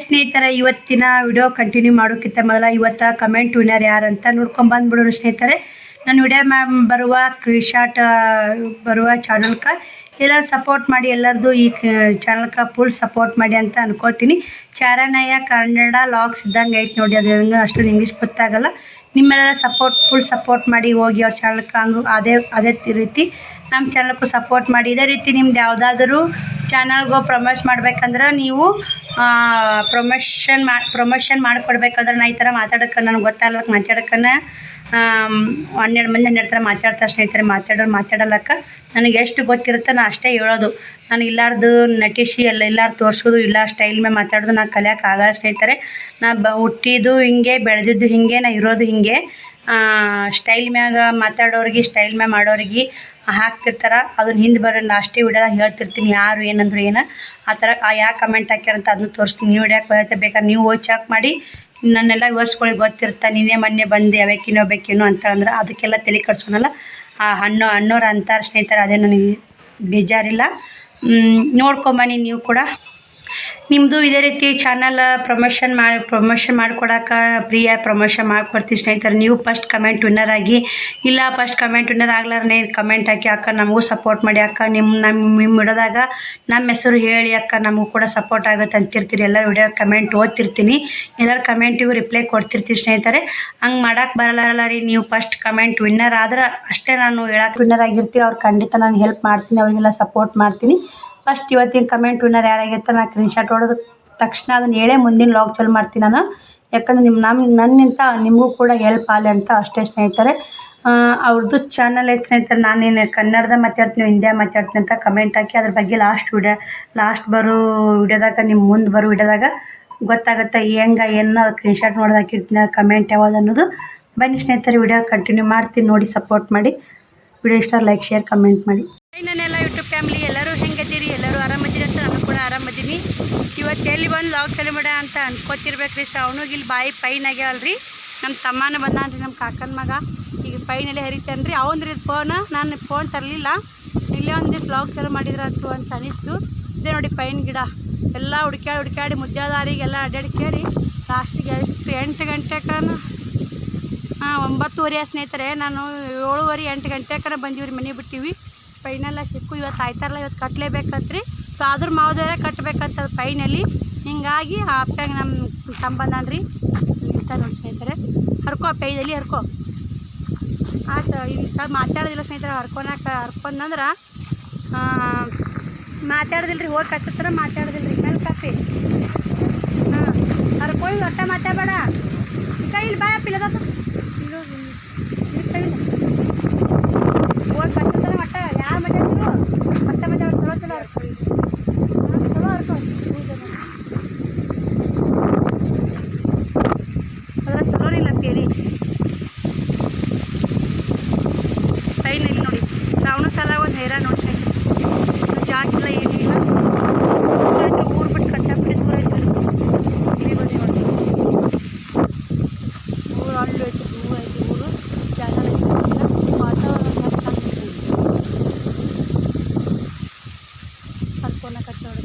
ಸ್ನೇಹಿತರೆ, ಇವತ್ತಿನ video continue ಮಾಡೋಕ್ಕಿಂತ ಮೊದಲ ಇವತ್ತು ಕಮೆಂಟ್ ವಿನ್ನರ್ ಯಾರಂತ ನೋಡ್ಕೊಂಡು ಬಂದ್ಬಿಡೋರು ಸ್ನೇಹಿತರೆ. ನನ್ನ ವಿಡಿಯೋ ಬರುವ ಸ್ಕ್ರೀನ್ಶಾಟ್ ಬರುವ ಚಾನಲ್ಗೆ ಎಲ್ಲರೂ ಸಪೋರ್ಟ್ ಮಾಡಿ, ಎಲ್ಲರದು ಈ ಚಾನಲ್ಗೆ ಫುಲ್ ಸಪೋರ್ಟ್ ಮಾಡಿ ಅಂತ ಅನ್ಕೋತೀನಿ. ಚಾರನಯ್ಯ ಕನ್ನಡ ಲಾಗ್ಸ್ ಇದ್ದಂಗೆ ಐತೆ ನೋಡಿ, ಅದು ಅಷ್ಟೊಂದು ಇಂಗ್ಲೀಷ್ ಗೊತ್ತಾಗಲ್ಲ. ನಿಮ್ಮೆಲ್ಲರ ಫುಲ್ ಸಪೋರ್ಟ್ ಮಾಡಿ ಹೋಗಿ ಅವ್ರ ಚಾನಲ್ಗೆ. ಹಂಗೂ ಅದೇ ರೀತಿ ನಮ್ಮ ಚಾನಲ್ಗೂ ಸಪೋರ್ಟ್ ಮಾಡಿ. ಇದೇ ರೀತಿ ನಿಮ್ದು ಯಾವುದಾದ್ರೂ ಚಾನಲ್ಗೂ ಪ್ರಮೋಷನ್ ನೀವು ಪ್ರಮೋಷನ್ ಮಾಡಿಕೊಡ್ಬೇಕಾದ್ರೆ ನಾ ಈ ಥರ ಮಾತಾಡೋಕ್ಕೆ ನನಗೆ ಗೊತ್ತಾಗಲ್ಲ. ಮಾತಾಡೋಕ್ಕನ್ನ 12 ಮಂದಿ 12 ಥರ ಮಾತಾಡ್ತಾರೆ ಸ್ನೇಹಿತರೆ. ಮಾತಾಡಲ್ಲಕ್ಕ ನನಗೆ ಎಷ್ಟು ಗೊತ್ತಿರುತ್ತೆ ನಾನು ಅಷ್ಟೇ ಹೇಳೋದು. ನಾನು ಇಲ್ಲಾರ್ದು ನಟಿಸಿ ಎಲ್ಲಾರು ತೋರಿಸೋದು ಇಲ್ಲ, ಸ್ಟೈಲ್ ಮೇಲೆ ಮಾತಾಡೋದು ನಾನು ಕಲಿಯೋಕ್ಕಾಗಲ್ಲ ಸ್ನೇಹಿತರೆ. ನಾ ಹುಟ್ಟಿದ್ದು ಹಿಂಗೆ, ಬೆಳೆದಿದ್ದು ಹಿಂಗೆ, ನಾ ಇರೋದು ಹಿಂಗೆ. ಸ್ಟೈಲ್ ಮ್ಯಾಗ ಮಾತಾಡೋರಿಗೆ, ಸ್ಟೈಲ್ ಮ್ಯಾಗ ಮಾಡೋರಿಗೆ ಹಾಕ್ತಿರ್ತಾರೆ. ಅದನ್ನ ಹಿಂದೆ ಬರೋ ಲಾಸ್ಟಿಗೆ ವಿಡಿಯೋದಾಗ ಹೇಳ್ತಿರ್ತೀನಿ ಯಾರು ಏನಂದ್ರೆ ಏನು ಆ ಥರ ಯಾಕೆ ಕಮೆಂಟ್ ಹಾಕ್ಯಾರಂತ ಅದನ್ನು ತೋರಿಸ್ತೀನಿ. ನೀವು ವಿಡಿಯೋಕ್ಕೆ ಬರುತ್ತೆ ಬೇಕಾದ್ರೆ ನೀವು ಹೋಗಿ ಚೆಕ್ ಮಾಡಿ. ನನ್ನೆಲ್ಲ ವ್ಯೂವರ್ಸ್ಗಳಿಗೆ ಗೊತ್ತಿರುತ್ತೆ, ನೀನೇ ಮೊನ್ನೆ ಬಂದು ಯಾವ್ಯಾಕಿನೋ ಅಂತಂದ್ರೆ ಅದಕ್ಕೆಲ್ಲ ತಲೆ ಕಟ್ಸೋನಲ್ಲ. ಅಣ್ಣವ್ರು ಅಂತಾರೆ ಸ್ನೇಹಿತರೆ, ಅದೇ ನನಗೆ ಬೇಜಾರಿಲ್ಲ. ನೋಡ್ಕೊಂಬನ್ನಿ ನೀವು ಕೂಡ. ನಿಮ್ಮದು ಇದೇ ರೀತಿ ಚಾನಲ್ ಪ್ರಮೋಷನ್ ಮಾಡ್ಕೊಡೋಕೆ ಪ್ರಿಯ ಪ್ರಮೋಷನ್ ಮಾಡಿಕೊಡ್ತೀವಿ ಸ್ನೇಹಿತರೆ. ನೀವು ಫಸ್ಟ್ ಕಮೆಂಟ್ ವಿನ್ನರ್ ಆಗಿ, ಇಲ್ಲ ಫಸ್ಟ್ ಕಮೆಂಟ್ ವಿನ್ನರ್ ಆಗ್ಲಾರನೇ ಕಮೆಂಟ್ ಹಾಕಿ ಅಕ್ಕ ನಮಗೂ ಸಪೋರ್ಟ್ ಮಾಡಿ ಅಕ್ಕ, ನಿಮ್ಮ ವಿಡಿಯೋದಾಗ ನಮ್ಮ ಹೆಸರು ಹೇಳಿ ಅಕ್ಕ, ನಮಗೂ ಕೂಡ ಸಪೋರ್ಟ್ ಆಗುತ್ತೆ ಅಂತಿರ್ತೀರಿ. ಎಲ್ಲ ವಿಡಿಯೋ ಕಮೆಂಟ್ ಓದ್ತಿರ್ತೀನಿ, ಎಲ್ಲರ ಕಮೆಂಟಿಗೂ ರಿಪ್ಲೈ ಕೊಡ್ತಿರ್ತೀವಿ ಸ್ನೇಹಿತರೆ. ಹಂಗೆ ಮಾಡೋಕ್ಕೆ ಬರಲ್ಲ ರೀ. ನೀವು ಫಸ್ಟ್ ಕಮೆಂಟ್ ವಿನ್ನರ್ ಆದ್ರೆ ಅಷ್ಟೇ ನಾನು ಹೇಳಕ್ಕೆ ವಿನ್ನರ್ ಆಗಿರ್ತೀವಿ. ಅವ್ರು ಖಂಡಿತ ನಾನು ಹೆಲ್ಪ್ ಮಾಡ್ತೀನಿ, ಅವರಿಗೆಲ್ಲ ಸಪೋರ್ಟ್ ಮಾಡ್ತೀನಿ. ಫಸ್ಟ್ ಇವತ್ತಿನ ಕಮೆಂಟ್ ವಿನ್ನರ್ ಯಾರಾಗಿರ್ತಾರೆ ನಾನು ಸ್ಕ್ರೀನ್ಶಾಟ್ ಹೊಡೆದ ತಕ್ಷಣ ಅದನ್ನು ಹೇಳೇ ಮುಂದಿನ ಲಾಗ್ ಚಾಲು ಮಾಡ್ತೀನಿ ನಾನು. ಯಾಕಂದರೆ ನನ್ನಿಂದ ನಿಮಗೂ ಕೂಡ ಹೆಲ್ಪ್ ಆಗಲಿ ಅಂತ ಅಷ್ಟೇ ಸ್ನೇಹಿತರೆ. ಅವ್ರದ್ದು ಚಾನಲ್ ಐತೆ ಸ್ನೇಹಿತರೆ. ನಾನೇನು ಕನ್ನಡದ ಮಾತಾಡ್ತೀನಿ, ಹಿಂದಿ ಮಾತಾಡ್ತೀನಿ ಅಂತ ಕಮೆಂಟ್ ಹಾಕಿ ಅದ್ರ ಬಗ್ಗೆ ಲಾಸ್ಟ್ ಬರೋ ವಿಡಿಯೋದಾಗ, ನಿಮ್ಮ ಮುಂದೆ ಬರೋ ವಿಡಿಯೋದಾಗ ಗೊತ್ತಾಗುತ್ತೆ ಹೆಂಗೆ ಏನು ಸ್ಕ್ರೀನ್ಶಾಟ್ ನೋಡೋದು ಹಾಕಿರ್ತೀನಿ ಕಮೆಂಟ್ ಯಾವುದು ಅನ್ನೋದು. ಬನ್ನಿ ಸ್ನೇಹಿತರೆ, ವಿಡಿಯೋ ಕಂಟಿನ್ಯೂ ಮಾಡ್ತೀನಿ, ನೋಡಿ ಸಪೋರ್ಟ್ ಮಾಡಿ. ವಿಡಿಯೋ ಇಷ್ಟ ಲೈಕ್ ಶೇರ್ ಕಮೆಂಟ್ ಮಾಡಿ. ನನ್ನೆಲ್ಲ ಯೂಟ್ಯೂಬ್ ಫ್ಯಾಮಿಲಿ ಎಲ್ಲರೂ ಹೆಂಗದ್ದೀರಿ? ಎಲ್ಲರೂ ಆರಾಮದಿರಿ ಅಂತ ನಾನು ಕೂಡ ಆರಾಮದೀನಿ. ಇವತ್ತು ಎಲ್ಲಿ ಬಂದು ಲಾಗ್ ಚಾಲು ಮಾಡ ಅಂತ ಅನ್ಕೋತಿರ್ಬೇಕು ರೀ. ಅವನಿಗೆ ಇಲ್ಲಿ ಬಾಯಿ ಪೈನ್ ಆಗ್ಯಾವಲ್ರಿ. ನಮ್ಮ ತಮ್ಮನ ಬಂದಾನ್ರಿ, ನಮ್ಮ ಕಾಕನ ಮಗ. ಈಗ ಪೈನಲ್ಲಿ ಹರಿತಾನೆ ರೀ. ಅವಂದ್ರಿ ನಾನು ಫೋನ್ ತರಲಿಲ್ಲ, ಇಲ್ಲೇ ಒಂದಿಷ್ಟು ಲಾಗ್ ಚಾಲು ಮಾಡಿದ್ರಂತು ಅಂತ ಅನಿಸ್ತು. ಇದೇ ನೋಡಿ ಪೈನ್ ಗಿಡ ಎಲ್ಲ ಹುಡ್ಕ್ಯಾಡಿ ಮುದ್ದಾದಾರಿಗೆಲ್ಲ ಅಡ್ಡಾಡ್ಕೇಳಿ ಲಾಸ್ಟಿಗೆ ಎಷ್ಟು 8 ಗಂಟೆಗೆ 9:30 ಸ್ನೇಹಿತರೆ. ನಾನು 7:30 8 ಗಂಟೆಗೆ ಬಂದೀವಿ ರೀ, ಮನೆ ಬಿಟ್ಟಿವಿ. ಪೈನೆಲ್ಲ ಸಿಕ್ಕು. ಇವತ್ತು ಆಯ್ತಾರಲ್ಲ, ಇವತ್ತು ಕಟ್ಟಲೇಬೇಕಂತ್ರಿ. ಸೊ ಅದ್ರ ಮಾವದವರೇ ಕಟ್ಟಬೇಕಂತ ಪೈನಲ್ಲಿ. ಹಿಂಗಾಗಿ ಆ ಅಪ್ಪಾಗ ನಮ್ಮ ತಮ್ಮ ಬಂದಾನ್ರಿ ಇಂಥ ನೋಡಿ ಸ್ನೇಹಿತರೆ. ಹರ್ಕೋ ಪೈದಲ್ಲಿ ಹರ್ಕೋ ಆಯ್ತು. ಇಲ್ಲಿ ಸಹ ಮಾತಾಡೋದಿಲ್ಲ ಸ್ನೇಹಿತರೆ. ಹರ್ಕೊಂಡ್ರೆ ಮಾತಾಡೋದಿಲ್ಲ ರೀ. ಹೋಗಿ ಕಟ್ಟಿರ್ತಾರೆ ಮಾತಾಡೋದಿಲ್ಲ ರೀ. ಮೇಲೆ ಕಾಪಿ ಹರ್ಕೊಳ್ಳಿ, ಒಟ್ಟ ಮಾತಾಡಬೇಡ. ಕೈಲಿ ಬಾಯ ಪಿಲ್ಲದ ಕೈಲಿ ಹೋಗಿ ಕಟ್ಟಿರ್ತಾರೆ. ಒಟ್ಟ ಯಾರು ಮಾತಾಡ್ತಿರು ಮತ್ತೆ ಚಲೋ ಹರ್ಕೊಳ್ಳಿ, ಚಲೋ ಹರ್ಕೊ. ಅದರ ಚಲೋ ಇಲ್ಲ ಕೇಳಿ. ಪೈನಲ್ಲಿ ನೋಡಿ ಶ್ರಾವಣ ಸಾಲ ಒಂದು ಹೇರ ನೋಡಿ ಸ್ನೇಹಿತರೆ. ಜಾಗಿಲ್ಲ ಏನಿಲ್ಲ. ಊರು ಬಿಟ್ಟು ಕಟ್ಟಾಕ್ಬಿಟ್ಟು ದೂರ ಐತಿ. ಇಲ್ಲಿ ಬಂದು ನೋಡಿ ಊರು ಅಲ್ಲೂ ಐತಿ, ದೂರ ಐತಿ ಊರು. ಜಾಗ ವಾತಾವರಣ ಹರ್ಕೊನ ಕಟ್ಟೋದು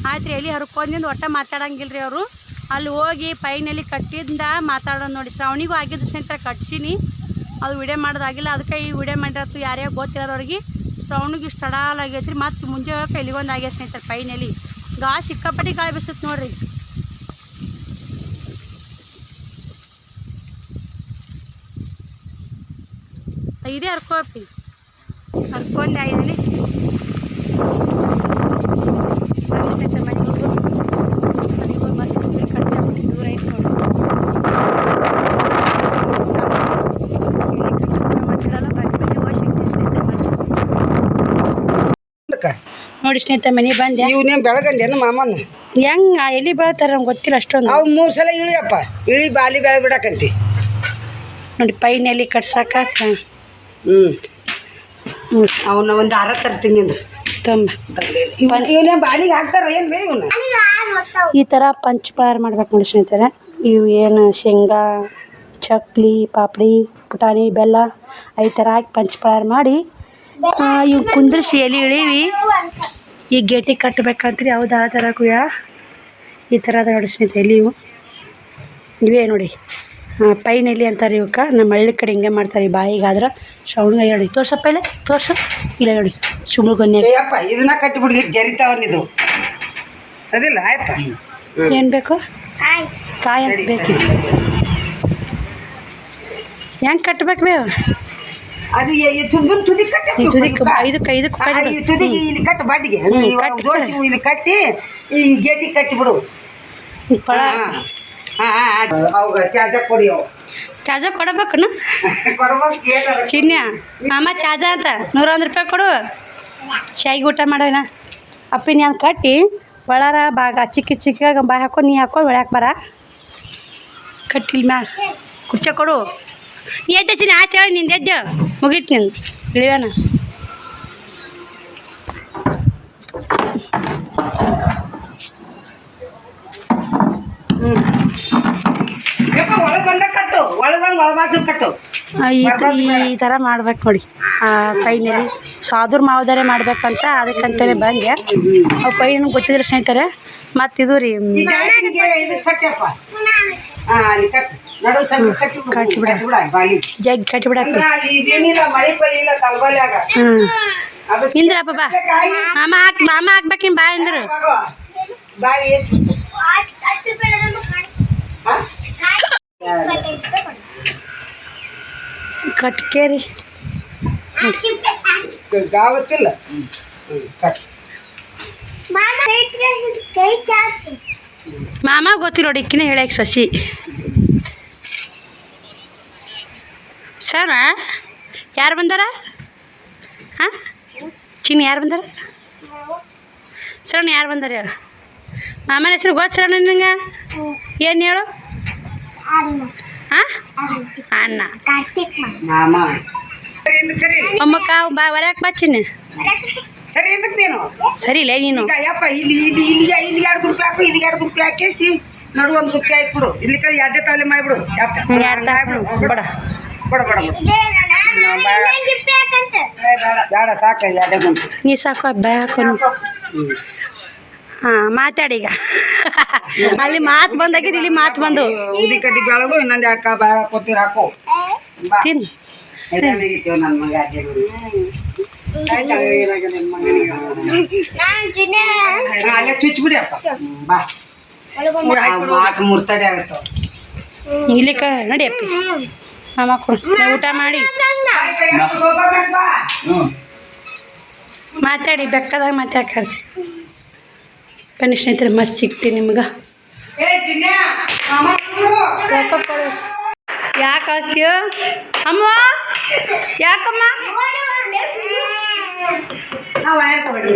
ಆಯ್ತು ರೀ. ಎಲ್ಲಿ ಹರ್ಕೊಂಡಿಂದ ಒಟ್ಟ ಮಾತಾಡಂಗಿಲ್ಲ ರೀ ಅವರು. ಅಲ್ಲಿ ಹೋಗಿ ಪೈನಲ್ಲಿ ಕಟ್ಟಿಂದ ಮಾತಾಡೋದು ನೋಡಿ. ಶ್ರಾವಣಿಗೂ ಆಗಿದ್ದು ಸ್ನೇಹಿತರೆ, ಕಟ್ಸೀನಿ. ಅದು ವಿಡಿಯೋ ಮಾಡೋದಾಗಿಲ್ಲ, ಅದಕ್ಕೆ ಈ ವಿಡಿಯೋ ಮಾಡಿರತ್ತು. ಯಾರ್ಯಾರು ಗೊತ್ತಿರೋರಿಗೆ ಶ್ರಾವಣಿಗೆ ಇಷ್ಟು ಆಗೈತೆ ರೀ. ಮತ್ತು ಮುಂಜೆ ಹೋಗಕ್ಕೆ ಎಲ್ಲಿಗೊಂದು ಆಗ್ಯ ಸ್ನೇಹಿತರೆ. ಪೈನಲ್ಲಿ ಸಿಕ್ಕಾಪಟ್ಟಿ ಗಾಳಿ ಬೀಸುತ್ತೆ ನೋಡ್ರಿ. ಇದೇ ಹರ್ಕೋಪಿ ಹರ್ಕೊಂಡೆ ಆಗಿದ್ದೀನಿ ಸ್ನೇಹಿತರೆ. ಮನೆಗೆ ಹೋಗಿ ಮಸ್ತ್ ಕಟ್ಟಾಕ್ಬಿಟ್ಟು ದೂರ ಐತೆ ನೋಡಿ. ನೋಡಿ ಸ್ನೇಹಿತರೆ, ಮನೆ ಬಂದೆ. ಇವ್ನೇ ಬೆಳಗಂದೇನು ಮಾಮನ ಹೆಂಗೆ ಎಲ್ಲಿ ಬೆಳ್ತಾರೆ ನಮ್ಗೆ ಗೊತ್ತಿಲ್ಲ ಅಷ್ಟೊಂದು. ಅವು 3 ಸಲ ಇಳಿಯಪ್ಪ, ಬಾಲಿ ಬೆಳೆ ಬಿಡಕಂತಿ ನೋಡಿ. ಪೈನಲ್ಲಿ ಕಟ್ಸಾಕ ಅವನ್ನ ಒಂದು 6 ತರ್ತೀನಿ ಅಂದ್ರೆ ಇವನೇ ಬಾಲಿಗೆ ಹಾಕ್ತಾರ ಏನು ಬೇ ಇವನ್ನ. ಈ ಥರ ಪಂಚಪಳಾರ ಮಾಡ್ಬೇಕು ನೋಡಿ ಸ್ನೇಹಿತರೆ. ಇವು ಏನು ಶೇಂಗಾ, ಚಕ್ಲಿ, ಪಾಪಡಿ, ಪುಟಾಣಿ, ಬೆಲ್ಲ ಈ ಥರ ಹಾಕಿ ಪಂಚಪಳಾರ ಮಾಡಿ ಇವು ಕುಂದ್ರಿಸಿ ಎಲೆ ಇಳೀವಿ. ಈ ಗೇಟಿಗೆ ಕಟ್ಟಬೇಕಂತ್ರಿ. ಹೌದು ಆ ಥರ ಕುಯ್ಯ ಈ ಥರ ಅದ ನೋಡಿ ಸ್ನೇಹಿತರೆ ಎಲೆ ಇವೇ ನೋಡಿ ಪೈನ್ ಎಲೆ ಅಂತಾರೆ ಇವಕ್ಕೆ. ನಮ್ಮ ಹಳ್ಳಿ ಕಡೆ ಹಿಂಗೆ ಮಾಡ್ತಾರೆ. ಬಾಯಿಗಾದ್ರೆ ಶ್ರವಣಿಗೆ ಹೇಳಿ ತೋರ್ಸಪ್ಪ ಇಲ್ಲ ತೋರ್ಸು ಇಲ್ಲ ನೋಡಿ ಸುಮ್ಳುಗೊನ್ನೆ ಅಯ್ಯಪ್ಪ ಇದನ್ನ ಕಟ್ಟಿಬಿಡಿ ಜರಿತಾವನ್ನಿದು ಅದಿಲ್ಲ ಆಯ್ಪ ಏನು ಬೇಕು ಕಾಯಿ ಅಂತ ಬೇಕಿದೆ ಹೆಂಗೆ ಕಟ್ಬೇಕು ಬೇವು ಅದು ತುಂಬನ್ ತುದಿ ಕಟ್ಟಿ ಇದಕ್ಕೆ ತುದಿಗೆ ಇಲ್ಲಿ ಕಟ್ಟು ಬಾಡಿಗೆ ಜೋಡಿಸಿ ಇಲ್ಲಿ ಕಟ್ಟಿ ಈ ಗೇಟಿಗೆ ಕಟ್ಟಿ ಬಿಡು ಫಳ ಅವಾಗ ಚಾರ್ಜ ಕೊಡಿ ಅವು ಚಾರ್ಜ ಕೊಡಬೇಕು ಕೊಡ್ಬೇಕು ಚಿನ್ಯ ಮಾಮ ಚಾರ್ಜ ಅಂತ 101 ರೂಪಾಯಿ ಕೊಡು ಶಾಯಿಗೆ ಊಟ ಮಾಡೋಣ ಅಪ್ಪಿನ ಅದು ಕಟ್ಟಿ ಒಳಾರ ಬಾಗ ಚಿಕ್ಕ ಬಾಯಿ ಹಾಕೊಂಡು ನೀ ಹಾಕೊಂಡು ಒಳ್ಯಾಕೆ ಬರ ಕಟ್ಟಿಲ್ ಮ್ಯಾಗ ಕುಚ್ಚ ಕೊಡು ನೀ ಎದ್ದೆ ಚಿನ್ನ ಆಚೆ ಹೇಳಿ ನಿಂದು ಎದ್ದೆ ಮುಗೀತು ನಿಂದು ಇಳಿಯೋಣ ಒಳಗೆ ಬಂದ ಕಟ್ಟು ಒಳಗಂಗೆ ಒಳಬಾದ್ರು ಕಟ್ಟು ಈ ಥರ ಮಾಡ್ಬೇಕು ನೋಡಿ ಕೈನಲ್ಲಿ ಸಾಧುರ್ ಮಾವದಾರೆ ಮಾಡ್ಬೇಕಂತ ಅದಕ್ಕಂತಲೇ ಬಂದೆ ಅವು ಕೈ ನನಗೆ ಗೊತ್ತಿದ್ರೆ ಸ್ನೇಹಿತರೆ ಮತ್ತು ಇದು ರೀ ಜಗ್ ಕಟ್ಟಿಬಿಡಪ್ಪ ಇಂದ್ರಪ್ಪ ಬಾ ಮಾಮ ಹಾಕ್ಬೇಕು ನಿಮ್ಮ ಬಾ ಇಂದ್ರು ಕಟ್ಕೇರಿ ಗಾವತ್ತಿಲ್ಲ ಮಾಮ ಗೊತ್ತಿಲ್ಲ ನೋಡಿ ಇಕ್ಕಿನ ಹೇಳಕ್ಕೆ ಸಸಿ ಸರ ಯಾರು ಬಂದಾರ ಹಾಂ ಚಿನ್ನ ಯಾರು ಬಂದಾರ ಸರ್ ಯಾರು ಬಂದಾರ ಹೇಳು ಮಾಮನ ಹೆಸರು ಗೊತ್ತ ನಿನಗೆ ಏನು ಹೇಳು ಹಾಂ ಅಣ್ಣ ಅಮ್ಮಕ್ಕ ಬಾ ಹೊರಕ್ಕೆ ಬಾ ಚಿನ್ನ ಸರಿ ಎಂದಕ್ಕೆ ನೀನು ಸರಿ ಇಲ್ಲ ನೀನು ಯಪ್ಪ ಇಲ್ಲಿ 2 ರೂಪಾಯಿ ಹಾಕು ಇಲ್ಲಿ 2 ರೂಪಾಯಿ ಹಾಕಿಸಿ ನಡು 1 ರೂಪಾಯಿ ಹಾಕ್ಬಿಡು ಇಲ್ಲಿ ಎರಡೇ ತಾಲೆ ಮಾಡಿಬಿಡು ಯಪ್ಪ ಬಡ ಬಡ ಬಡ ಬೇಡ ಸಾಕ ಎರಡೇ ಬಂತು ನೀ ಸಾಕು ಬಾಯ್ ಹಾಕೋನು ಹಾಂ ಮಾತಾಡೀಗ ಅಲ್ಲಿ ಮಾತು ಬಂದಾಗಿದ್ದು ಇಲ್ಲಿ ಮಾತು ಬಂದು ಉದಿ ಕಡ್ಡಿ ಬೆಳಗು ಇನ್ನೊಂದು 2 ಬಾಯ ಕೊತ್ತಿರ ಹಾಕು ತಿನ್ನು ನನ್ನ ಮಗ ಅಲ್ಲೇ ಚುಚ್ಬಿಡಿ ಅಪ್ಪ ಬಾ ಮಾತು ಮುರ್ತಡಿ ಆಗುತ್ತ ಇಲ್ಲಿ ನಡಿ ಅಪ್ಪಿ ಮಾಮ ಕೊಡು ಊಟ ಮಾಡಿ ಮಾತಾಡಿ ಬೆಕ್ಕದಾಗ ಮಾತಾಡ್ತಿ ಬನ್ನಿ ಸ್ನೇಹಿತರೆ ಮಸ್ತ್ ಸಿಗ್ತೀನಿ ನಿಮ್ಗೆ ಯಾಕೆ ಕಳಿಸ್ತೀಯೋ ಅಮ್ಮ ಯಾಕಮ್ಮ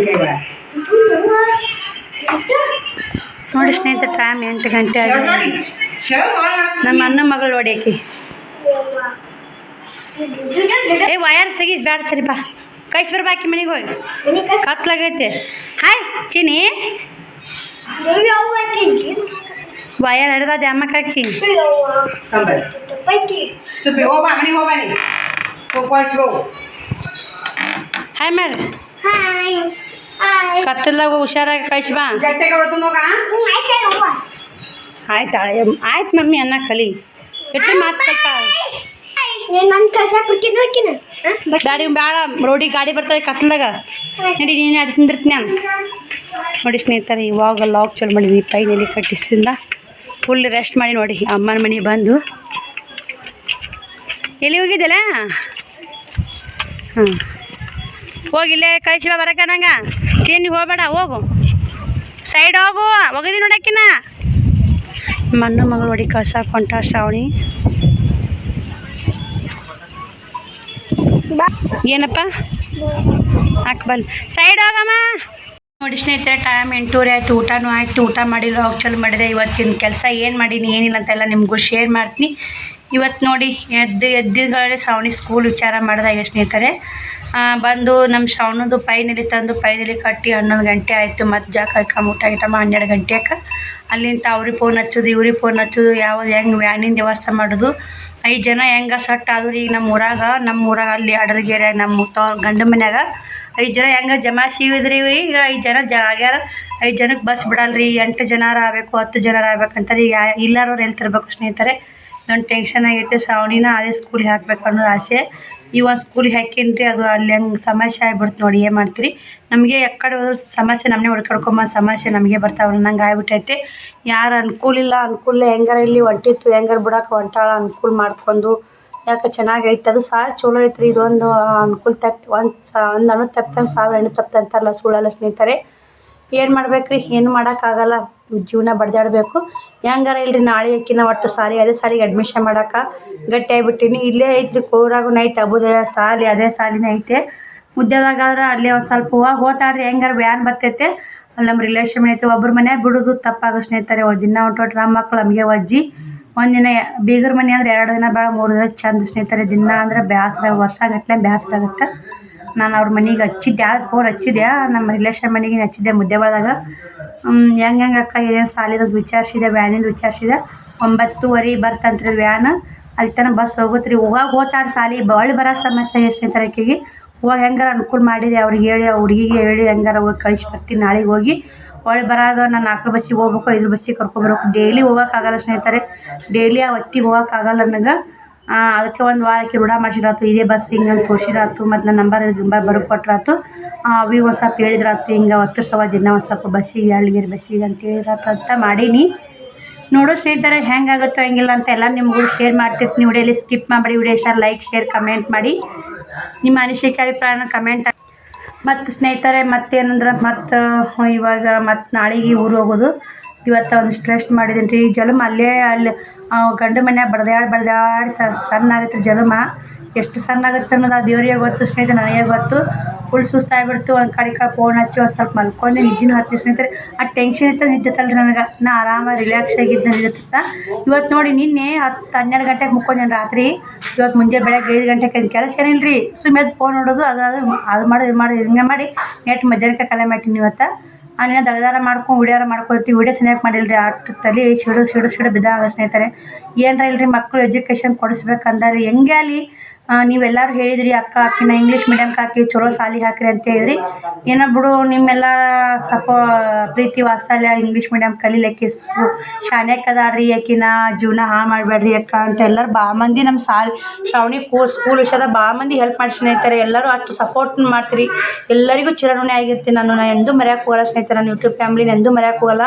ನೋಡಿ ಸ್ನೇಹಿತರೆ ಟೈಮ್ 8 ಗಂಟೆ ಆಗಿದೆ ನಮ್ಮ ಅಣ್ಣ ಮಗಳು ಹೊಡಿಯಕ್ಕೆ ವಯರ್ ತೆಗಿ ಬೇಡ ಸರಿ ಬಾ ಕೈಸ್ ಬರ್ಬಾಕಿ ಮನೆಗೆ ಹೋಗಿ ಕತ್ಲಾಗೈತೆ ಹಾಯ್ ಚಿನಿ ವಯರ್ ಹಿಡ್ದ ಅಮ್ಮಕ್ಕೆ ಹಾಕಿ ಹಾಯ್ ಮೇಡ ಕತ್ತಲಾಗ ಹುಷಾರಾಗಿ ಕಳಿಸಿ ಬಾ ಆಯ್ತು ಆಯ್ತು ಮಮ್ಮಿ ಅನ್ನ ಕಲಿ ಎಷ್ಟು ಮಾತು ಕಲ್ತಾ ಗಾಡಿ ಬೇಡ ರೋಡಿಗೆ ಗಾಡಿ ಬರ್ತದೆ ಕತ್ಲಾಗ ನಡಿ ನೀನು ಅದು ತಿಂದಿರ್ತೀನಿ ನಾನು ನೋಡಿ ಸ್ನೇಹಿತರೆ ಇವಾಗ ಲಾಕ್ ಚಲೋ ಮಾಡಿದ್ವಿ ಪೈನಲ್ಲಿ ಕಟ್ಟಿಸಿಂದ ಫುಲ್ ರೆಸ್ಟ್ ಮಾಡಿ ನೋಡಿ ಅಮ್ಮನ ಮನೆಗೆ ಬಂದು ಎಲ್ಲಿ ಹೋಗಿದ್ದಲ್ಲ ಹಾಂ ಹೋಗಿಲ್ಲೇ ಕಳಿಸಿವ ಬರಕ ನಂಗೆ ನೀವು ಹೋಗಬೇಡ ಹೋಗು ಸೈಡ್ ಹೋಗು ಹೋಗಿದ್ದೀನಿ ನೋಡಕ್ಕಿನ ಮಣ್ಣು ಮಗಳು ಹೊಡಿ ಕಳ್ಸಾಕೊಂಟ ಶ್ರಾವಣಿ ಏನಪ್ಪ ಹಾಕಿ ಬಂದು ಸೈಡ್ ಹೋಗಮ್ಮ ನೋಡಿ ಸ್ನೇಹಿತರೆ ಟೈಮ್ 8:30 ಆಯಿತು ಊಟನೂ ಆಯಿತು ಊಟ ಮಾಡಿ ಲಾಗ್ ಚಲೋ ಮಾಡಿದೆ ಇವತ್ತಿನ ಕೆಲಸ ಏನು ಮಾಡೀನಿ ಏನಿಲ್ಲ ಅಂತೆಲ್ಲ ನಿಮಗೂ ಶೇರ್ ಮಾಡ್ತೀನಿ ಇವತ್ತು ನೋಡಿ ಎದ್ದಿಗಳೇ ಶ್ರಾವಣಿ ಸ್ಕೂಲ್ ವಿಚಾರ ಮಾಡಿದಾಗ ಸ್ನೇಹಿತರೆ ಬಂದು ನಮ್ಮ ಶ್ರಾವಣದು ಪೈನಲ್ಲಿ ತಂದು ಪೈನಲ್ಲಿ ಕಟ್ಟಿ 11 ಗಂಟೆ ಆಯಿತು ಮತ್ತು ಜಾಕ ಊಟ ಗೀಟಮ್ಮ 12 ಗಂಟೆಗೆ ಅಲ್ಲಿಂದ ಅವ್ರಿಗೆ ಫೋನ್ ಹಚ್ಚೋದು ಇವ್ರಿಗೆ ಫೋನ್ ಹಚ್ಚೋದು ಯಾವುದು ಹೆಂಗೆ ವ್ಯಾನಿನ ವ್ಯವಸ್ಥೆ ಮಾಡೋದು 5 ಜನ ಹೆಂಗೆ ಸಟ್ ಆದ್ರು ಈಗ ನಮ್ಮ ಊರಾಗ ಅಲ್ಲಿ ಅಡರ್ಗೆರೆ ನಮ್ಮ ಗಂಡ ಮನ್ಯಾಗ 5 ಜನ ಹೆಂಗೆ ಜಮಾಯಿಸಿದ್ರಿ ಈಗ 5 ಜನ ಆಗ್ಯಾರ. 5 ಜನಕ್ಕೆ ಬಸ್ ಬಿಡಲ್ರಿ, 8 ಜನರ ಆಗಬೇಕು, 10 ಜನರ ಆಗ್ಬೇಕಂತಾರೆ. ಈಗ ಇಲ್ಲಾರವ್ರು ಎಲ್ಲಿ ತರಬೇಕು ಸ್ನೇಹಿತರೆ? ಒಂದು ಟೆನ್ಷನ್ ಆಗೈತೆ. ಶ್ರಾವಣಿನ ಅದೇ ಸ್ಕೂಲಿಗೆ ಹಾಕ್ಬೇಕು ಅನ್ನೋದು ಆಸೆ. ಈ ಒಂದು ಸ್ಕೂಲಿಗೆ ಹಾಕೀನಿ ಅದು ಅಲ್ಲಿ ಹಂಗೆ ಸಮಸ್ಯೆ ಆಗ್ಬಿಡ್ತು ನೋಡಿ. ಏನು ಮಾಡ್ತೀರಿ? ನಮಗೆ ಎಕ್ಕಡೆ ಹೋದ್ರೂ ಸಮಸ್ಯೆ ನಮ್ಮನ್ನೇ ಹುಡ್ಕಾಡ್ಕೊಂಬ ಸಮಸ್ಯೆ ನಮಗೆ ಬರ್ತಾವೆ ನಂಗೆ ಆಗ್ಬಿಟ್ಟೈತೆ. ಯಾರು ಅನುಕೂಲ ಇಲ್ಲ ಹೆಂಗಾರ ಇಲ್ಲಿ ಹೊಂಟಿತ್ತು ಹೆಂಗಾರ ಬಿಡೋಕೆ ಹೊಂಟಾಳ ಅನುಕೂಲ ಮಾಡ್ಕೊಂಡು. ಯಾಕೆ ಚೆನ್ನಾಗೈತೆ ಅದು ಸಾರು ಚಲೋ ಐತ್ರಿ. ಇದೊಂದು ಅನುಕೂಲ ತಪ್ಪು ಒಂದು ಅಣು ತಪ್ಪಂಗೆ 1000 ಹೆಣ್ಣು ತಪ್ಪು ಅಂತಾರಲ್ಲ, ಸುಳ್ಳಲ್ಲ ಸ್ನೇಹಿತರೆ. ಏನು ಮಾಡ್ಬೇಕ್ರಿ? ಏನು ಮಾಡೋಕ್ಕಾಗಲ್ಲ, ಜೀವನ ಬಡ್ದಾಡಬೇಕು. ಹೆಂಗಾರ ಇಲ್ರಿ ನಾಳೆ ಆಕಿನ ಒಟ್ಟು ಸಾರಿ ಅದೇ ಸಾರಿಗೆ ಅಡ್ಮಿಷನ್ ಮಾಡೋಕೆ ಗಟ್ಟಿ ಆಗಿಬಿಟ್ಟಿನಿ. ಇಲ್ಲೇ ಐತ್ರಿ ಕೋರಾಗೂ ಐತೆ ಅಬುದಯ ಸಾಲಿ, ಅದೇ ಸಾಲಿನೇ ಐತೆ. ಮುದ್ದೆದಾಗಾದ್ರೆ ಅಲ್ಲೇ ಒಂದು ಸ್ವಲ್ಪ ಹೋತಾಡ್ರಿ ಹೆಂಗಾರ ವ್ಯಾನ್ ಬರ್ತೈತೆ. ಅಲ್ಲಿ ನಮ್ಮ ರಿಲೇಷನ್ ಐತೆ, ಒಬ್ಬರ ಮನೆ ಬಿಡೋದು ತಪ್ಪಾಗೋ ಸ್ನೇಹಿತರೆ. ದಿನ ಹೊಂಟು ನಮ್ಮ ಮಕ್ಳು ನಮಗೆ ಒಜ್ಜಿ ಒಂದಿನ ಬೀಗರ ಮನೆ ಅಂದರೆ 2 ದಿನ ಬೇಡ 3 ದಿನ ಚಂದ ಸ್ನೇಹಿತರೆ. ದಿನ ಅಂದರೆ ಬೇಸರ, ವರ್ಷಗಟ್ಟಲೆ ಬೇಸರ ಆಗುತ್ತೆ. ನಾನು ಅವ್ರ ಮನೆಗೆ ಹಚ್ಚಿದ್ದೆ, ಫೋನ್ ಹಚ್ಚಿದ್ದೆ, ನಮ್ಮ ರಿಲೇಷನ್ ಮನೆಗೆ ಹಚ್ಚಿದ್ದೆ ಮುದ್ದೆಬಾಳ್ದಾಗ. ಹೆಂಗೆ ಅಕ್ಕ ಏನೇನು ಸಾಲಿದ ವಿಚಾರಿಸಿದೆ, ವ್ಯಾನಿಂದ ವಿಚಾರಿಸಿದೆ. 9:30 ಬರ್ತಂತ್ರಿ ವ್ಯಾನ್. ಅಲ್ಲಿ ತನಕ ಬಸ್ ಹೋಗುತ್ತೆ ರೀ. ಹೋತಾಡ್ರಿ ಸಾಲಿ ಬಳ್ಳಿ ಬರೋ ಸಮಸ್ಯೆ ಸ್ನೇಹಿತರೆ. ಆಕೆಗೆ ಹೋಗಿ ಹೆಂಗಾರ ಅನುಕೂಲ ಮಾಡಿದೆ ಅವ್ರಿಗೆ ಹೇಳಿ, ಆ ಹುಡುಗಿಗೆ ಹೇಳಿ ಹೆಂಗಾರ ಹೋಗಿ ಕಳಿಸಿ ಬರ್ತೀನಿ ನಾಳೆಗೆ. ಹೋಗಿ ಹೊಳ್ಳಿ ಬರಾಗ ನಾನು 4 ಬಸ್ಸಿಗೆ ಹೋಗ್ಬೇಕು, 5 ಬಸ್ಸಿಗೆ ಕರ್ಕೊಂಬರ್ಬೇಕು. ಡೈಲಿ ಹೋಗೋಕ್ಕಾಗಲ್ಲ ಸ್ನೇಹಿತರೆ. ಡೈಲಿ ಆ ಹೊತ್ತಿಗೆ ಹೋಗೋಕ್ಕಾಗಲ್ಲ ನನಗೆ. ಅದಕ್ಕೆ ಒಂದು ವಾರಕ್ಕೆ ರೂಢ ಮಾಡಿಸಿರಾತು, ಇದೇ ಬಸ್ ಹಿಂಗೆ ತೋರಿಸಿರಾತು, ಮತ್ತು ನನ್ನ ನಂಬರ್ ಬರೋ ಕೊಟ್ರಾತು. ಅವಿ ಒಂದು ಸ್ವಲ್ಪ ಹೇಳಿದ್ರಾತು, ಹಿಂಗೆ ಹೊತ್ತು ಸವ ದಿನ ಒಂದು ಸ್ವಲ್ಪ ಬಸ್ಸಿಗೆ ಅಲ್ಲಿಗೆ ಬಸ್ಸಿಗೆ ಅಂತ ಹೇಳಿರಾತು ಅಂತ ಮಾಡೀನಿ. ನೋಡೋ ಸ್ನೇಹಿತರೆ ಹೆಂಗಾಗುತ್ತೋ ಹೆಂಗಿಲ್ಲ ಅಂತ ಎಲ್ಲ ನಿಮಗೂ ಶೇರ್ ಮಾಡ್ತಿರ್ತೀನಿ. ವಿಡಿಯೋಲಿ ಸ್ಕಿಪ್ ಮಾಡಿ ವಿಡಿಯೋ ಇಷ್ಟ ಲೈಕ್ ಶೇರ್ ಕಮೆಂಟ್ ಮಾಡಿ ನಿಮ್ಮ ಅನಿಸಿಕೆ ಅಭಿಪ್ರಾಯನ ಕಮೆಂಟ್. ಮತ್ತು ಸ್ನೇಹಿತರೆ ಮತ್ತೇನಂದ್ರೆ ಇವಾಗ ನಾಳೆಗೆ ಊರು ಹೋಗೋದು. ಇವತ್ತು ಒಂದಿಷ್ಟು ರೆಸ್ಟ್ ಮಾಡಿದ್ದೀನಿ ರೀ. ಜಲಮ ಅಲ್ಲಿ ಗಂಡು ಮನೆ ಬಡ್ದಾಡಿ ಸಣ್ಣ ಆಗುತ್ತೆ ಜಲಮ. ಎಷ್ಟು ಸಣ್ಣ ಆಗುತ್ತೆ ಅನ್ನೋದು ಆ ದೇವರಿಗೆ ಗೊತ್ತು ಸ್ನೇಹಿತರೆ, ನನಗೆ ಗೊತ್ತು. ಫುಲ್ ಸುಸ್ತಾಗ್ಬಿಡ್ತು. ಒಂದು ಕಡೆ ಫೋನ್ ಹಚ್ಚಿ ಒಂದು ಸ್ವಲ್ಪ ಮಲ್ಕೊಂಡೆ, ನಿದ್ದಿನೂ ಹತ್ತಿ ಸ್ನೇಹಿತರೆ. ಆ ಟೆನ್ಷನ್ ಇರ್ತದೆ ನಿದ್ದತ್ತಲ್ರಿ ನನಗೆ. ನಾ ಆರಾಮಾಗಿ ರಿಲ್ಯಾಕ್ಸ್ ಆಗಿದ್ದು ನಿದ್ದತ್ತ. ಇವತ್ತು ನೋಡಿ ನಿನ್ನೆ 10-12 ಗಂಟೆಗೆ ಮುಕ್ಕೊಂಡೇನು ರಾತ್ರಿ. ಇವತ್ತು ಮುಂಜಾನೆ ಬೆಳಗ್ಗೆ 5 ಗಂಟೆಗೆ ಕೆಲಸ ಏನಿಲ್ಲ ರೀ. ಸುಮ್ಮನೆ ಫೋನ್ ನೋಡೋದು ಅದು ಮಾಡಿ ಹಿಂಗೆ ಮಾಡಿ ನೆಟ್ ಮಧ್ಯಾಹ್ನಕ್ಕೆ ಕಲೆ ಮಾಡ್ತೀನಿ. ಇವತ್ತು ಅಲ್ಲಿನ ದಗದಾರ ಮಾಡ್ಕೊಂಡು ವಿಡಿಯೋರ ಮಾಡ್ಕೊಳ್ತೀವಿ. ವಿಡಿಯೋ ಚೆನ್ನಾಗಿ ಮಾಡಿಲ್ರಿ. ತಲೆ ಸಿಡು ಬಿದ್ದಾಗ ಸ್ನೇಹಿತರೆ. ಏನರ ಇಲ್ರಿ ಮಕ್ಕಳು ಎಜುಕೇಷನ್ ಕೊಡಿಸ್ಬೇಕಂದ್ರೆ ಹೆಂಗೆ ಅಲ್ಲಿ ನೀವೆಲ್ಲರೂ ಹೇಳಿದ್ರಿ ಅಕ್ಕ ಆಕಿನ ಇಂಗ್ಲೀಷ್ ಮೀಡಿಯಮ್ಗೆ ಹಾಕಿ ಚಲೋ ಸಾಲಿಗೆ ಹಾಕಿರಿ ಅಂತ ಹೇಳಿದ್ರಿ. ಏನೋ ಬಿಡು ನಿಮ್ಮೆಲ್ಲ ಸ್ವಲ್ಪ ಪ್ರೀತಿ ವಾತ್ಸಲ್ಯ ಇಂಗ್ಲೀಷ್ ಮೀಡಿಯಮ್ ಕಲೀಲಿಕ್ಕೆ ಶಾನ್ಯಾಕ ಅದಾಳ್ರಿ ಆಕಿನ ಜೀವನ ಹಾಳು ಮಾಡಬೇಡ್ರಿ ಅಕ್ಕ ಅಂತ ಎಲ್ಲರೂ ಭಾಳ ಮಂದಿ ನಮ್ಮ ಶ್ರಾವಣಿ ಸ್ಕೂಲ್ ವಿಷಯದ ಭಾಳ ಮಂದಿ ಹೆಲ್ಪ್ ಮಾಡಿ ಸ್ನೇಹಿತರೆ. ಎಲ್ಲರೂ ಅಷ್ಟು ಸಪೋರ್ಟ್ ಮಾಡ್ತೀರಿ. ಎಲ್ಲರಿಗೂ ಚಿರಋಣಿ ಆಗಿರ್ತೀನಿ. ನಾನು ಎಂದೂ ಮರ್ಯಾಕೆ ಹೋಗಲ್ಲ ಸ್ನೇಹಿತರೆ. ನಾನು ಯೂಟ್ಯೂಬ್ ಫ್ಯಾಮ್ಲಿನ ಎಂದೂ ಮರ್ಯಾಕೆ ಹೋಗಲ್ಲ.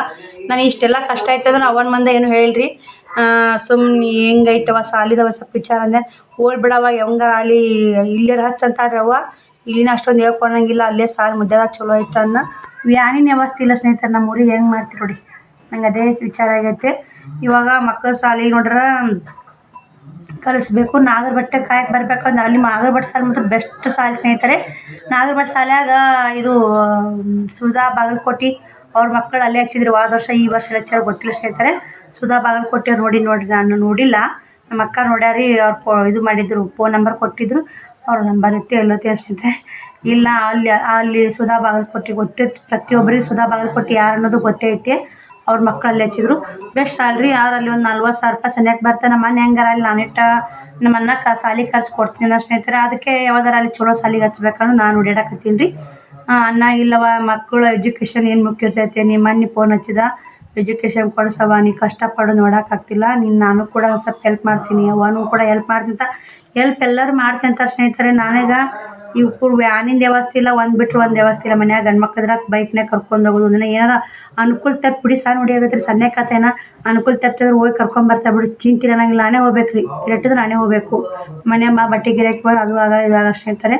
ನಾನು ಇಷ್ಟೆಲ್ಲ ಕಷ್ಟ ಆಯ್ತಂದ್ರೆ ಅವನ ಮಂದಿ ಏನು ಹೇಳ್ರಿ. ಸುಮ್ಮನೆ ಹೆಂಗೈತವ ಸಾಲಿದವ ಸ್ವಲ್ಪ ವಿಚಾರ ಅಂದರೆ ಬಿಡವ ಹೆಂಗಾರ ಅಲ್ಲಿ ಇಲ್ಲೇ ಹಚ್ಚಂತಾಡ್ರಿ ಅವ್ವ. ಇಲ್ಲಿನ ಅಷ್ಟೊಂದು ಹೇಳ್ಕೊಳಂಗಿಲ್ಲ, ಅಲ್ಲೇ ಸಾಲು ಮುದ್ದೆದಾಗ ಚಲೋ ಐತೆ ಅನ್ನೋ ವ್ಯಾನಿನ ವ್ಯವಸ್ಥೆ ಇಲ್ಲ ಸ್ನೇಹಿತರೆ. ನಮ್ಮ ಊರಿಗೆ ಹೆಂಗೆ ಮಾಡ್ತೀವಿ ನೋಡಿ. ನಂಗೆ ಅದೇ ವಿಚಾರ ಆಗೈತೆ. ಇವಾಗ ಮಕ್ಕಳು ಸಾಲಿಗೆ ನೋಡ್ರೆ ಕಲಿಸ್ಬೇಕು. ನಾಗರಬಟ್ಟೆ ಕಾಯಕ್ಕೆ ಬರ್ಬೇಕಂದ್ರೆ ಅಲ್ಲಿ ನಾಗರಬಟ್ಟೆ ಸಾಲ ಮಾತ್ರ ಬೆಸ್ಟ್ ಸಾಲಿ ಸ್ನೇಹಿತರೆ. ನಾಗರಬಟ್ಟೆ ಶಾಲ್ಯಾಗ ಇದು ಸುಧಾ ಬಾಗಲಕೋಟೆ ಅವ್ರ ಮಕ್ಕಳು ಅಲ್ಲೇ ಹಚ್ಚಿದ್ರು. ಹೋದ ವರ್ಷ ಈ ವರ್ಷ ಹಚ್ಚಾರ ಗೊತ್ತಿಲ್ಲ ಸ್ನೇಹಿತರೆ. ಸುಧಾ ಬಾಗಲಕೋಟೆ ನೋಡ್ರಿ ನಾನು ನೋಡಿಲ್ಲ. ನಮ್ಮ ಅಕ್ಕ ನೋಡ್ಯಾರಿ. ಅವ್ರು ಇದು ಮಾಡಿದ್ರು, ಫೋನ್ ನಂಬರ್ ಕೊಟ್ಟಿದ್ರು. ಅವ್ರ ನಂಬರ್ ಇತ್ತು ಎಲ್ಲೋತಿ ಅನ್ಸುತ್ತೆ. ಇಲ್ಲ ಅಲ್ಲಿ ಸುಧಾ ಬಾಗಲಕೋಟೆ ಗೊತ್ತೈತಿ ಪ್ರತಿಯೊಬ್ಬರಿಗೆ. ಸುಧಾ ಬಾಗಲಕೋಟೆ ಯಾರು ಅನ್ನೋದು ಗೊತ್ತೇ ಐತೆ. ಅವ್ರ ಮಕ್ಕಳು ಅಲ್ಲಿ ಹಚ್ಚಿದ್ರು. Best salary. ಅಲ್ಲಿ ಒಂದು 40,000 ರೂಪಾಯಿ ಸನ್ಯಾಕೆ ಬರ್ತಾರೆ. ನಮ್ಮ ಮನೆ ಹೆಂಗಾರ ಅಲ್ಲಿ ನಾನಿಟ್ಟ ನಮ್ಮ ಅನ್ನ ಸಾಲಿಗೆ ಖರ್ಚು ಕೊಡ್ತೀನಿ ನಾ ಸ್ನೇಹಿತರೆ. ಅದಕ್ಕೆ ಯಾವ್ದಾರ ಅಲ್ಲಿ ಚಲೋ ಸಾಲಿಗೆ ಹಚ್ಬೇಕಂದ್ರೆ ನಾನು ಓಡಾಡಕತ್ತೀನಿ ರೀ. ಅನ್ನ ಇಲ್ಲವ ಮಕ್ಕಳು ಎಜುಕೇಷನ್ ಏನು ಮುಖ್ಯ ಇರ್ತೈತೆ. ನಿಮ್ಮ ಮನೆ ಫೋನ್ ಹಚ್ಚಿದ ಎಜುಕೇಷನ್ ಕೊಡಿಸವ, ನೀ ಕಷ್ಟಪಡೋದು ನೋಡೋಕ್ಕಾಗ್ತಿಲ್ಲ, ನಾನು ಕೂಡ ಒಂದು ಸ್ವಲ್ಪ ಹೆಲ್ಪ್ ಮಾಡ್ತೀನಿ, ಅವನು ಕೂಡ ಹೆಲ್ಪ್ ಮಾಡ್ತಿಂತ ಹೆಲ್ಪ್ ಎಲ್ಲರೂ ಮಾಡ್ತಿಂತಾರೆ ಸ್ನೇಹಿತರೆ. ನಾನೀಗ ಇವ್ರು ವ್ಯಾನಿನ ವ್ಯವಸ್ಥೆ ಇಲ್ಲ, ಒಂದು ಬಿಟ್ಟರು ಒಂದು ವ್ಯವಸ್ಥೆ ಇಲ್ಲ. ಮನ್ಯಾಗ ಗಂಡು ಮಕ್ಕಳಿದ್ರೆ ಬೈಕ್ನಾಗ ಕರ್ಕೊಂಡು ಹೋಗೋದು. ಅದನ್ನ ಏನಾರ ಅನುಕೂಲ ತಪ್ಪು ಬಿಡಿ ಸಣ್ಣ ಹೊಡಿಯೋಗೈತೆ ರೀ. ಸಣ್ಣ ಕತೆನ ಅನುಕೂಲ ತಪ್ಪಿದ್ರೆ ಹೋಗಿ ಕರ್ಕೊಂಬರ್ತಾ ಬಿಡಿ. ಚಿಂತೆ ಅನ್ನಂಗಿಲ್ಲ. ನಾನೇ ಹೋಗ್ಬೇಕು ರೀ. ಇಟ್ಟಿದ್ರೆ ನಾನೇ ಹೋಗಬೇಕು. ಮನೆ ಬಟ್ಟೆ ಗಿರಾಕಿ ಹೋಗಿ ಅದು ಇದಾಗ ಸ್ನೇಹಿತರೆ.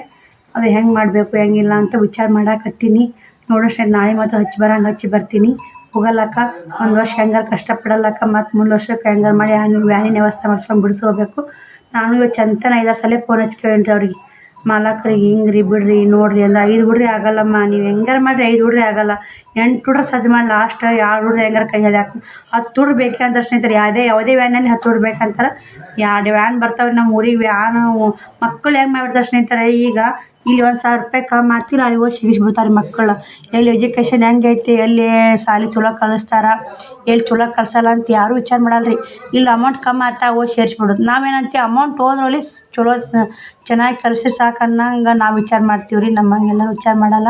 ಅದು ಹೆಂಗೆ ಮಾಡಬೇಕು ಹೆಂಗಿಲ್ಲ ಅಂತ ವಿಚಾರ ಮಾಡಾಕತ್ತೀನಿ. ನೋಡೋ ಸ್ನೇಹಿತರೆ ನಾಳೆ ಮಾತ್ರ ಹಚ್ಚಿ ಬರ್ತೀನಿ. ಹೋಗಲ್ಲಕ್ಕ ಒಂದು ವರ್ಷ ಹೆಂಗಾರು ಕಷ್ಟಪಡಲ್ಲಕ್ಕ. ಮತ್ತು ಮುಂದೆ ವರ್ಷಕ್ಕೆ ಹೆಂಗಾರು ಮಾಡಿ ವ್ಯಾನಿನ ವ್ಯವಸ್ಥೆ ಮಾಡ್ಸ್ಕೊಂಡು ಬಿಡಿಸ್ಕೋಬೇಕು. ನಾನು ಇವತ್ತು ಚಂತನ 5 ಸಲ ಫೋನ್ ಹಚ್ಕೊಂಡ್ರಿ ಅವ್ರಿಗೆ, ಮಾಲಕರಿಗೆ ಹಿಂಗೆ ರೀ ಬಿಡ್ರಿ ನೋಡಿರಿ ಎಲ್ಲ. 5 ಹುಡ್ರಿ ಆಗಲ್ಲಮ್ಮ, ನೀವು ಹೆಂಗಾರು ಮಾಡಿರಿ 5 ಹುಡ್ರಿ ಆಗಲ್ಲ. 8 ಹುಡ್ರೆ ಸಜ್ಜು ಮಾಡಿ ಲಾಸ್ಟ್ 2 ಹುಡ್ರಿ ಹೆಂಗಾರು ಕೈ ಹಾಕಿ 10 ಹುಡ್ರು ಬೇಕಂತ ಸ್ನೇಹಿತರೆ. ಯಾವುದೇ ವ್ಯಾನಲ್ಲಿ 10 ಹುಡ್ರು ಬೇಕಂತಾರೆ. ವ್ಯಾನ್ ಬರ್ತಾವೆ ನಮ್ಮ ಊರಿಗೆ ವ್ಯಾನು ಮಕ್ಕಳು ಹೆಂಗೆ ಮಾಡಿಬಿಡ್ತಾರೆ ಸ್ನೇಹಿತರೆ. ಈಗ ಇಲ್ಲಿ 1,000 ರೂಪಾಯಿ ಕಮ್ಮಿ ಮಾಡ್ತೀರ ಅಲ್ಲಿ ಹೋಗಿ ಸಿಗಿಸ್ಬಿಡ್ತಾರೆ ಮಕ್ಕಳು. ಎಲ್ಲಿ ಎಜುಕೇಷನ್ ಹೆಂಗೈತಿ, ಎಲ್ಲಿ ಶಾಲೆ ಚಲೋ ಕಳಿಸ್ತಾರ, ಎಲ್ಲಿ ಚಲೋ ಕಳ್ಸಲ್ಲ ಅಂತ ಯಾರೂ ವಿಚಾರ ಮಾಡಲ್ಲ ರೀ. ಇಲ್ಲಿ ಅಮೌಂಟ್ ಕಮ್ಮಿ ಆಯ್ತಾ ಹೋಗಿ ಸೇರಿಸ್ಬಿಡೋದು. ನಾವೇನಂತೀವಿ ಅಮೌಂಟ್ ಹೋದ್ರಲ್ಲಿ ಚಲೋ ಚೆನ್ನಾಗಿ ಕಲಿಸಿ ಸಾಕು ಅನ್ನಂಗೆ ನಾವು ವಿಚಾರ ಮಾಡ್ತೀವಿ ರೀ. ನಮ್ಮಂಗೆಲ್ಲ ವಿಚಾರ ಮಾಡಲ್ಲ.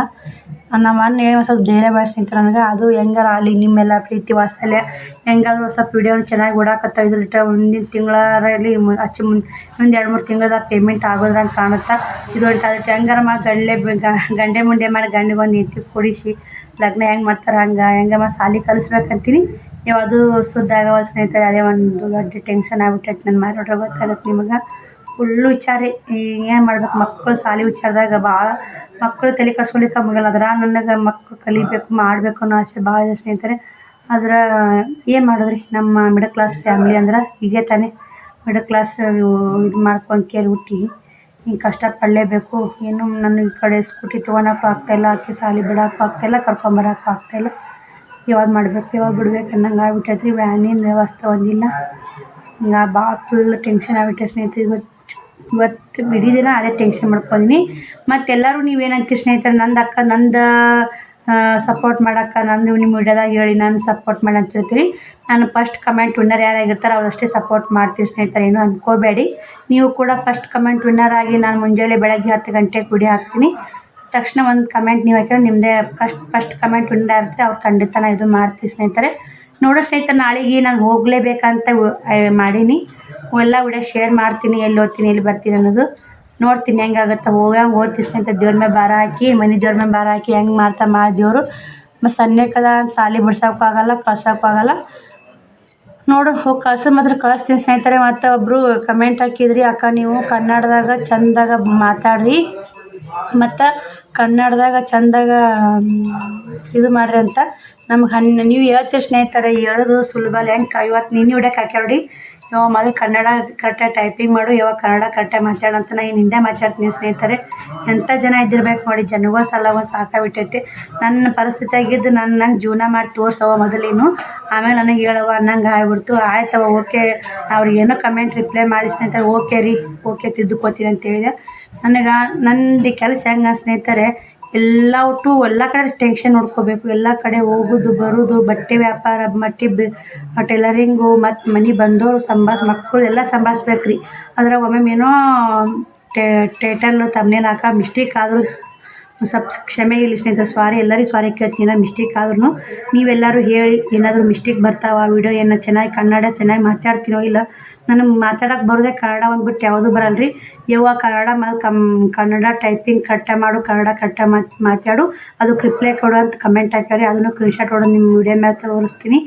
ನಮ್ಮ ಅಣ್ಣ ಏನು ಸ್ವಲ್ಪ ಧೈರ್ಯ ಸ್ನೇಹಿತರೆ ನನಗೆ. ಅದು ಹೆಂಗಾರ ಆಗಲಿ ನಿಮ್ಮೆಲ್ಲ ಪ್ರೀತಿ ವಾತ್ಸಲ್ಯ ಹೆಂಗಾದ್ರೂ ಸ್ವಲ್ಪ ವೀಡಿಯೋನ ಚೆನ್ನಾಗಿ ಓಡಾಕತ್ತ ಇದ್ರಿಟ್ಟ ಮುಂದಿನ ತಿಂಗಳಲ್ಲಿ ಮುಂದೆ 2-3 ತಿಂಗಳದಾಗ ಪೇಮೆಂಟ್ ಆಗೋದ್ರಂಗೆ ಕಾಣುತ್ತಾ. ಇದು ಅದಕ್ಕೆ ಹೆಂಗಾರ ಗಂಡೆ ಮುಂಡೆ ಮಾಡಿ ಗಂಡಿಗೊಂದು ಹೆಂಡತಿ ಕೊಡಿಸಿ ಲಗ್ನ ಹೆಂಗೆ ಮಾಡ್ತಾರೆ ಹೆಂಗೆ ಮಾಡಿ ಶಾಲೆ ಕಲಿಸ್ಬೇಕಂತೀನಿ. ಯಾವುದು ಸುದ್ದ ಆಗವಲ್ಲ ಸ್ನೇಹಿತರೆ. ಅದೇ ಒಂದು ದೊಡ್ಡ ಟೆನ್ಷನ್ ಆಗ್ಬಿಟ್ಟೈತೆ ನನ್ನ ಮಾರೋಡ್ರೆ ಗೊತ್ತಾಗತ್ತೆ ನಿಮಗೆ. ಫುಲ್ಲು ವಿಚಾರ ಏನು ಮಾಡ್ಬೇಕು ಮಕ್ಕಳು ಶಾಲೆ ವಿಚಾರದಾಗ ಭಾಳ ಮಕ್ಕಳು ತಲೆ ಕೆಡ್ಸ್ಕೊಳಿಕ್ಕೆ ಮುಗಲ್ಲ. ಅದ್ರ ನನಗೆ ಮಕ್ಕಳು ಕಲಿಬೇಕು ಮಾಡಬೇಕು ಅನ್ನೋ ಆಸೆ ಭಾಳ ಇದೆ ಸ್ನೇಹಿತರೆ. ಆದ್ರೆ ಏನು ಮಾಡೋದ್ರಿ, ನಮ್ಮ ಮಿಡಲ್ ಕ್ಲಾಸ್ ಫ್ಯಾಮಿಲಿ ಅಂದ್ರೆ ಹೀಗೆ ತಾನೇ. ಮಿಡಲ್ ಕ್ಲಾಸ್ ಇದು ಮಾಡ್ಕೊಂಡು ಕೇಳಿ ಹುಟ್ಟಿ ಹಿಂಗೆ ಕಷ್ಟಪಡಲೇಬೇಕು. ಏನು ನನ್ನ ಈ ಕಡೆ ಸ್ಕೂಟಿ ತೊಗೊಳಕ್ಕೂ ಆಗ್ತಾಯಿಲ್ಲ, ಆಕೆ ಶಾಲೆ ಬಿಡೋಕ್ಕೂ ಆಗ್ತಾಯಿಲ್ಲ, ಕರ್ಕೊಂಬರೋಕ್ಕೂ ಆಗ್ತಾಯಿಲ್ಲ. ಯಾವಾಗ ಮಾಡಬೇಕು ಯಾವಾಗ ಬಿಡ್ಬೇಕು ಅನ್ನಂಗೆ ಆಗ್ಬಿಟ್ಟೈತೆ ರೀ. ವ್ಯಾನಿನ ವ್ಯವಸ್ಥೆ ಒಂದಿಲ್ಲ. ಹಿಂಗೆ ಭಾಳ ಫುಲ್ ಟೆನ್ಷನ್ ಆಗ್ಬಿಟ್ಟೆ ಸ್ನೇಹಿತರೆ. ಇವತ್ತು ಇಡೀ ದಿನ ಅದೇ ಟೆನ್ಷನ್ ಮಾಡ್ಕೊಂಡಿನಿ. ಮತ್ತು ಎಲ್ಲರೂ ನೀವೇನಂತೀರಿ ಸ್ನೇಹಿತರೆ, ನಂದು ಸಪೋರ್ಟ್ ಮಾಡೋಕ್ಕೆ ನಂದು ನಿಮ್ಮ ವಿಡಿಯೋದಾಗ ಹೇಳಿ ನಾನು ಸಪೋರ್ಟ್ ಮಾಡಿ ಅಂತ ಹೇಳ್ತೀರಿ. ನಾನು ಫಸ್ಟ್ ಕಮೆಂಟ್ ವಿನ್ನರ್ ಯಾರಾಗಿರ್ತಾರೆ ಅವರಷ್ಟೇ ಸಪೋರ್ಟ್ ಮಾಡ್ತೀವಿ ಸ್ನೇಹಿತರೆ, ಏನು ಅಂದ್ಕೋಬೇಡಿ. ನೀವು ಕೂಡ ಫಸ್ಟ್ ಕಮೆಂಟ್ ವಿನ್ನರ್ ಆಗಿ ನಾನು ಮುಂಜಾನೆ ಬೆಳಗ್ಗೆ 10 ಗಂಟೆಗೆ ವಿಡಿಯೋ ಹಾಕ್ತೀನಿ. ತಕ್ಷಣ ಒಂದು ಕಮೆಂಟ್ ನೀವು ಹಾಕಿದ್ರೆ ನಿಮ್ಮದೇ ಫಸ್ಟ್ ಕಮೆಂಟ್ ವಿನ್ನರ್ ಇರುತ್ತೆ, ಅವ್ರು ಖಂಡಿತ ನಾನು ಇದು ಮಾಡ್ತೀವಿ ಸ್ನೇಹಿತರೆ. ನೋಡೋ ಸ್ನೇಹಿತರೆ, ನಾಳೆಗೆ ನಾನು ಹೋಗಲೇಬೇಕಂತ ಮಾಡೀನಿ. ಎಲ್ಲ ವಿಡಿಯೋ ಶೇರ್ ಮಾಡ್ತೀನಿ, ಎಲ್ಲಿ ಓದ್ತೀನಿ ಎಲ್ಲಿ ಬರ್ತೀನಿ ಅನ್ನೋದು ನೋಡ್ತೀನಿ ಹೆಂಗಾಗುತ್ತೆ. ಓದ್ತೀನಿ ಸ್ನೇಹಿತರೆ. ದೇವ್ರ ಮೇಲೆ ಭಾರ ಹಾಕಿ ಮನೆ ದೇವ್ರ ಮೇಲೆ ಭಾರ ಹಾಕಿ ಹೆಂಗೆ ಮಾಡ್ತಾ ದೇವರು ಮತ್ತು ಸಣ್ಣಕದ ಶಾಲೆ ಬಿಡ್ಸೋಕ್ಕೂ ಆಗಲ್ಲ, ಕಳ್ಸೋಕ್ಕೂ ಆಗಲ್ಲ. ನೋಡು ಹೋಗಿ ಕಳ್ಸೋ ಮಾತ್ರ ಕಳಿಸ್ತೀನಿ ಸ್ನೇಹಿತರೆ. ಮತ್ತು ಒಬ್ಬರು ಕಮೆಂಟ್ ಹಾಕಿದ್ರಿ, ಅಕ್ಕ ನೀವು ಕನ್ನಡದಾಗ ಚೆಂದಾಗ ಮಾತಾಡ್ರಿ ಮತ್ತು ಕನ್ನಡದಾಗ ಚೆಂದಾಗ ಇದು ಮಾಡಿರಿ ಅಂತ ನಮ್ಗೆ ನೀವು ಹೇಳ್ತೀರಿ ಸ್ನೇಹಿತರೆ. ಹೇಳೋದು ಸುಲಭ ಅಲ್ಲ. ಹೆಂಗೆ ಇವತ್ತು ನಿನ್ನೆ ವಿಡಿಯೋಕ್ಕೆ ಹಾಕ್ಯಾಡಿ ಯಾವಾಗ ಮೊದಲು ಕನ್ನಡ ಕರೆಕ್ಟಾಗಿ ಟೈಪಿಂಗ್ ಮಾಡು, ಯಾವಾಗ ಕನ್ನಡ ಕರೆಕ್ಟಾಗಿ ಮಾತಾಡಂತ ನಾನು ಹಿಂದೆ ಮಾತಾಡ್ತೀನಿ ಸ್ನೇಹಿತರೆ. ಎಂಥ ಜನ ಇದ್ದಿರ್ಬೇಕು ನೋಡಿ, ಜನಗಳ ಸಲ ಒಂದು ಸಾಕಾಗ್ಬಿಟ್ಟೈತಿ. ನನ್ನ ಪರಿಸ್ಥಿತಿ ಆಗಿದ್ದು ನಂಗೆ ಜೀವನ ಮಾಡಿ ತೋರ್ಸವ ಮೊದಲೇನು, ಆಮೇಲೆ ನನಗೆ ಹೇಳವ ಅನ್ನಂಗೆ ಆಗ್ಬಿಡ್ತು. ಆಯ್ತವ ಓಕೆ, ಅವ್ರಿಗೇನೋ ಕಮೆಂಟ್ ರಿಪ್ಲೈ ಮಾಡಿ ಸ್ನೇಹಿತರೆ. ಓಕೆ ರೀ, ಓಕೆ ತಿದ್ದುಕೋತೀನಿ ಅಂತ ಹೇಳಿದೆ. ನನಗೆ ನಂದು ಕೆಲಸ ಹೆಂಗೆ ಸ್ನೇಹಿತರೆ, ಎಲ್ಲ ಕಡೆ ಟೆನ್ಷನ್ ನೋಡ್ಕೋಬೇಕು. ಎಲ್ಲ ಕಡೆ ಹೋಗೋದು ಬರೋದು, ಬಟ್ಟೆ ವ್ಯಾಪಾರ ಟೈಲರಿಂಗು ಮತ್ತು ಮನೆ ಬಂದವರು ಮಕ್ಕಳು ಎಲ್ಲ ಸಂಭಾಳಿಸ್ಬೇಕು ರೀ. ಅದ್ರಾಗ ಒಮ್ಮೊಮ್ಮೆ ಏನೋ ಟೈಟಲ್ಲು ತಮ್ಮನೇನು ಹಾಕೋ ಮಿಸ್ಟೇಕ್ ಆದರೂ ಸ್ವಲ್ಪ ಕ್ಷಮೆ ಇರಲಿ ಸ್ನೇಹಿತರೆ. ಸಾರಿ, ಎಲ್ಲರಿಗೂ ಸಾರಿ ಕೇಳ್ತೀನಿ. ಏನೋ ಮಿಸ್ಟೇಕ್ ಆದ್ರೂ ನೀವೆಲ್ಲರೂ ಹೇಳಿ ಏನಾದರೂ ಮಿಸ್ಟೇಕ್ ಬರ್ತಾವ ವಿಡಿಯೋ ಏನೋ ಚೆನ್ನಾಗಿ ಕನ್ನಡ ಚೆನ್ನಾಗಿ ಮಾತಾಡ್ತೀನೋ ಇಲ್ಲ. ನನಗೆ ಮಾತಾಡೋಕೆ ಬರೋದೇ ಕನ್ನಡ ಒಂದ್ಬಿಟ್ಟು ಯಾವುದೂ ಬರಲ್ಲ ರೀ. ಕನ್ನಡ ಟೈಪಿಂಗ್ ಕರೆಕ್ಟಾಗಿ ಮಾಡು, ಕನ್ನಡ ಕರೆಕ್ಟಾಗಿ ಮಾತಾಡು, ಅದಕ್ಕೆ ರಿಪ್ಲೈ ಕೊಡು ಅಂತ ಕಮೆಂಟ್ ಹಾಕ್ಯಾರಿ. ಅದನ್ನು ಸ್ಕ್ರೀನ್ಶಾಟ್ ಹೊಡೆದು ನಿಮ್ಮ ವಿಡಿಯೋ ಮೇಲೆ ತೋರಿಸ್ತೀನಿ.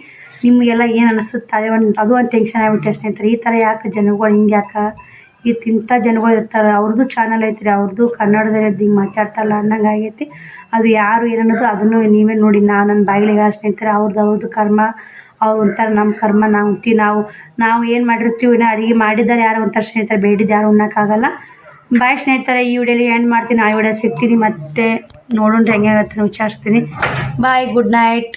ನಿಮಗೆಲ್ಲ ಏನು ಅನಿಸುತ್ತೆ ಅದು ಒಂದು ಟೆನ್ಷನ್ ಆಗಿಬಿಟ್ಟೆ ಸ್ನೇಹಿತರೆ. ಈ ಥರ ಯಾಕೆ ಜನಗಳು ಹಿಂಗೆ ಯಾಕೆ ಇಂಥ ಜನಗಳು ಇರ್ತಾರೆ, ಅವ್ರದ್ದು ಚಾನಲ್ ಐತ್ರಿ, ಅವ್ರದ್ದು ಕನ್ನಡದಲ್ಲಿ ಹಿಂಗೆ ಮಾತಾಡ್ತಾರಲ್ಲ ಅನ್ನಂಗೆ ಆಗೈತಿ. ಅದು ಯಾರು ಏನನ್ನೋದು ಅದನ್ನು ನೀವೇ ನೋಡಿ. ನನ್ನ ಬಾಗಿಲಿಗೆ ಸ್ನೇಹಿತರೆ, ಅವ್ರದ್ದು ಕರ್ಮ, ಅವ್ರು ಅಂತಾರೆ ನಮ್ಮ ಕರ್ಮ, ನಾವು ಏನು ಮಾಡಿರ್ತೀವಿ. ಇನ್ನೂ ಅಡುಗೆ ಮಾಡಿದ್ದಾರೆ ಯಾರು ಅಂತಾರೆ ಸ್ನೇಹಿತರೆ, ಬೇಡಿದ್ದು ಯಾರು ಉಣ್ಣೋಕ್ಕಾಗಲ್ಲ. ಬಾಯ್ ಸ್ನೇಹಿತರೆ, ಈ ವಿಡಿಯೋಲಿ ಎಂಡ್ ಮಾಡ್ತೀನಿ. ಆ ವಿಡಿಯೋ ಸಿಗ್ತೀನಿ ಮತ್ತೆ ನೋಡೋಣ ಹೆಂಗೆ ಆಗುತ್ತೆ ವಿಚಾರಿಸ್ತೀನಿ. ಬಾಯ್, ಗುಡ್ ನೈಟ್.